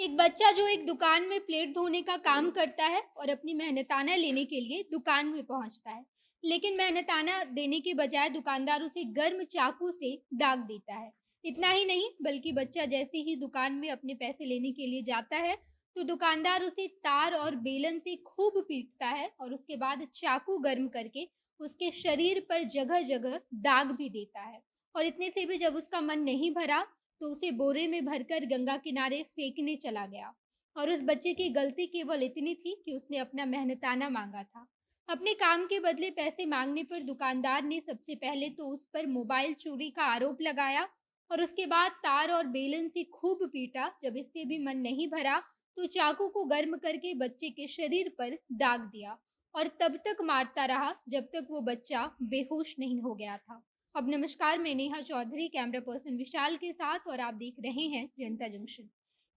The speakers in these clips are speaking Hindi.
एक बच्चा जो एक दुकान में प्लेट धोने का काम करता है और अपनी मेहनताना लेने के लिए दुकान में पहुंचता है। लेकिन मेहनताना देने के बजाय दुकानदार उसे गर्म चाकू से दाग देता है। इतना ही नहीं बल्कि बच्चा जैसे ही दुकान में अपने पैसे लेने के लिए जाता है तो दुकानदार उसे तार और बेलन से खूब पीटता है और उसके बाद चाकू गर्म करके उसके शरीर पर जगह जगह दाग भी देता है। और इतने से भी जब उसका मन नहीं भरा तो उसे बोरे में भरकर गंगा किनारे फेंकने चला गया। और उस बच्चे की गलती केवल इतनी थी कि उसने अपना मेहनताना मांगा था। अपने काम के बदले पैसे मांगने पर दुकानदार ने सबसे पहले तो उस पर मोबाइल चोरी का आरोप लगाया और उसके बाद तार और बेलन से खूब पीटा। जब इससे भी मन नहीं भरा तो चाकू को गर्म करके बच्चे के शरीर पर दाग दिया और तब तक मारता रहा जब तक वो बच्चा बेहोश नहीं हो गया था। अब नमस्कार, मैं नेहा चौधरी कैमरा पर्सन विशाल के साथ और आप देख रहे हैं जनता जंक्शन।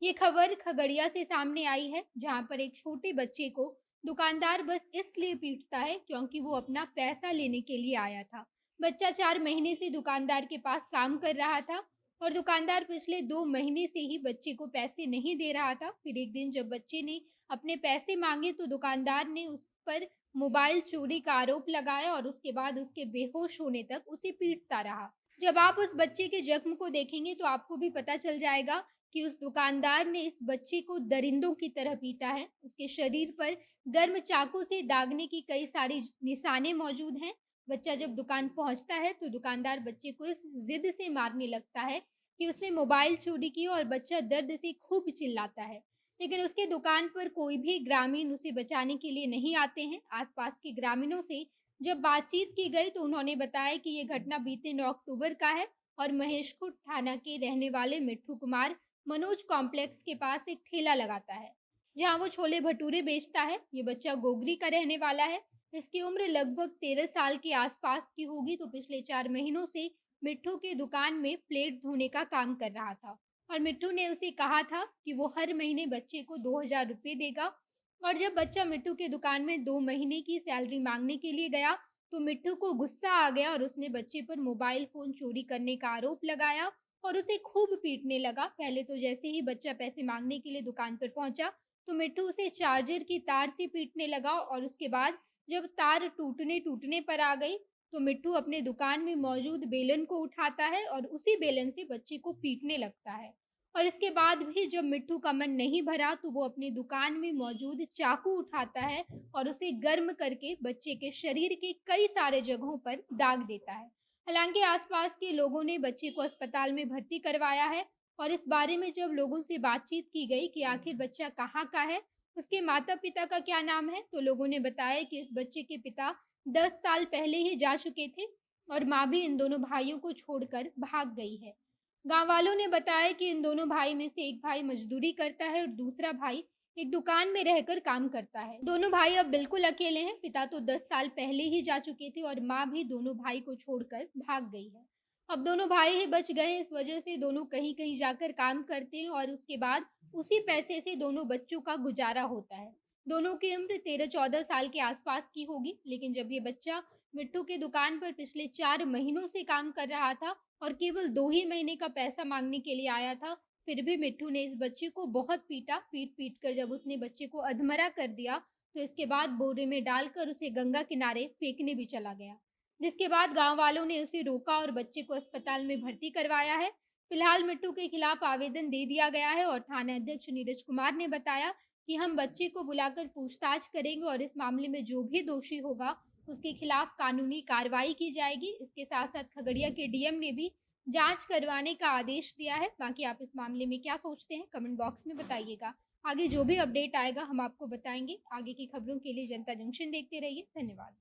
ये खबर खगड़िया से सामने आई है जहां पर एक छोटे बच्चे को दुकानदार बस इसलिए पीटता है क्योंकि वो अपना पैसा लेने के लिए आया था। बच्चा 4 महीने से दुकानदार के पास काम कर रहा था और दुकानदार पिछले 2 महीने से ही बच्चे को पैसे नहीं दे रहा था। फिर एक दिन जब बच्चे ने अपने पैसे मांगे तो दुकानदार ने उस पर मोबाइल चोरी का आरोप लगाया और उसके बाद उसके बेहोश होने तक उसे पीटता रहा। जब आप उस बच्चे के जख्म को देखेंगे तो आपको भी पता चल जाएगा कि उस दुकानदार ने इस बच्चे को दरिंदों की तरह पीटा है। उसके शरीर पर गर्म चाकू से दागने की कई सारी निशाने मौजूद हैं। बच्चा जब दुकान पहुंचता है तो दुकानदार बच्चे को इस जिद से मारने लगता है कि उसने मोबाइल चोरी की और बच्चा दर्द से खूब चिल्लाता है। लेकिन उसके दुकान पर कोई भी ग्रामीण उसे बचाने के लिए नहीं आते हैं। आसपास के ग्रामीणों से जब बातचीत की गई तो उन्होंने बताया कि ये घटना बीते 9 अक्टूबर का है और महेशखुंट थाना के रहने वाले मिट्ठू कुमार मनोज कॉम्प्लेक्स के पास एक ठेला लगाता है जहां वो छोले भटूरे बेचता है। ये बच्चा गोगरी का रहने वाला है। इसकी उम्र लगभग 13 साल के आसपास की होगी। तो पिछले 4 महीनों से मिट्ठू की दुकान में प्लेट धोने का काम कर रहा था और मिट्ठू ने उसे कहा था कि वो हर महीने बच्चे को 2,000 रुपये देगा। और जब बच्चा मिट्ठू की दुकान में 2 महीने की सैलरी मांगने के लिए गया तो मिट्ठू को गुस्सा आ गया और उसने बच्चे पर मोबाइल फोन चोरी करने का आरोप लगाया और उसे खूब पीटने लगा। पहले तो जैसे ही बच्चा पैसे मांगने के लिए दुकान पर पहुंचा तो मिट्ठू उसे चार्जर की तार से पीटने लगा और उसके बाद जब तार टूटने टूटने पर आ गई तो मिट्ठू अपने दुकान में मौजूद बेलन को उठाता है और उसी बेलन से बच्चे को पीटने लगता है। और इसके बाद भी जब मिट्ठू का मन नहीं भरा तो वो अपनी दुकान में मौजूद चाकू उठाता है और उसे गर्म करके बच्चे के शरीर के कई सारे जगहों पर दाग देता है। हालांकि आसपास के लोगों ने बच्चे को अस्पताल में भर्ती करवाया है और इस बारे में जब लोगों से बातचीत की गई कि आखिर बच्चा कहाँ का है, उसके माता पिता का क्या नाम है, तो लोगों ने बताया कि इस बच्चे के पिता 10 साल पहले ही जा चुके थे और माँ भी इन दोनों भाइयों को छोड़कर भाग गई है। गाँव वालों ने बताया कि इन दोनों भाई में से एक भाई मजदूरी करता है और दूसरा भाई एक दुकान में रहकर काम करता है। दोनों भाई अब बिल्कुल अकेले हैं। पिता तो 10 साल पहले ही जा चुके थे और माँ भी दोनों भाई को छोड़कर भाग गई है। अब दोनों भाई ही बच गए हैं। इस वजह से दोनों कहीं कहीं जाकर काम करते हैं और उसके बाद उसी पैसे से दोनों बच्चों का गुजारा होता है। दोनों की उम्र 13-14 साल के आसपास की होगी। लेकिन जब ये बच्चा मिट्टू की दुकान पर पिछले 4 महीनों से काम कर रहा था और केवल 2 ही महीने का पैसा मांगने के लिए आया था, फिर भी मिट्ठू ने इस बच्चे को बहुत पीटा। पीट-पीट कर जब उसने बच्चे को अधमरा कर दिया, तो इसके बाद बोरे में डालकर उसे गंगा किनारे फेंकने भी चला गया। जिसके बाद गाँव वालों ने उसे रोका और बच्चे को अस्पताल में भर्ती करवाया है। फिलहाल मिट्ठू के खिलाफ आवेदन दे दिया गया है और थाना अध्यक्ष नीरज कुमार ने बताया कि हम बच्चे को बुलाकर पूछताछ करेंगे और इस मामले में जो भी दोषी होगा, उसके खिलाफ कानूनी कार्रवाई की जाएगी। इसके साथ-साथ खगड़िया के डीएम ने भी जाँच करवाने का आदेश दिया है। बाकी आप इस मामले में क्या सोचते हैं, कमेंट बॉक्स में बताइएगा। आगे जो भी अपडेट आएगा हम आपको बताएँगे। आगे की खबरों के लिए जनता जंक्शन देखते रहिए। धन्यवाद।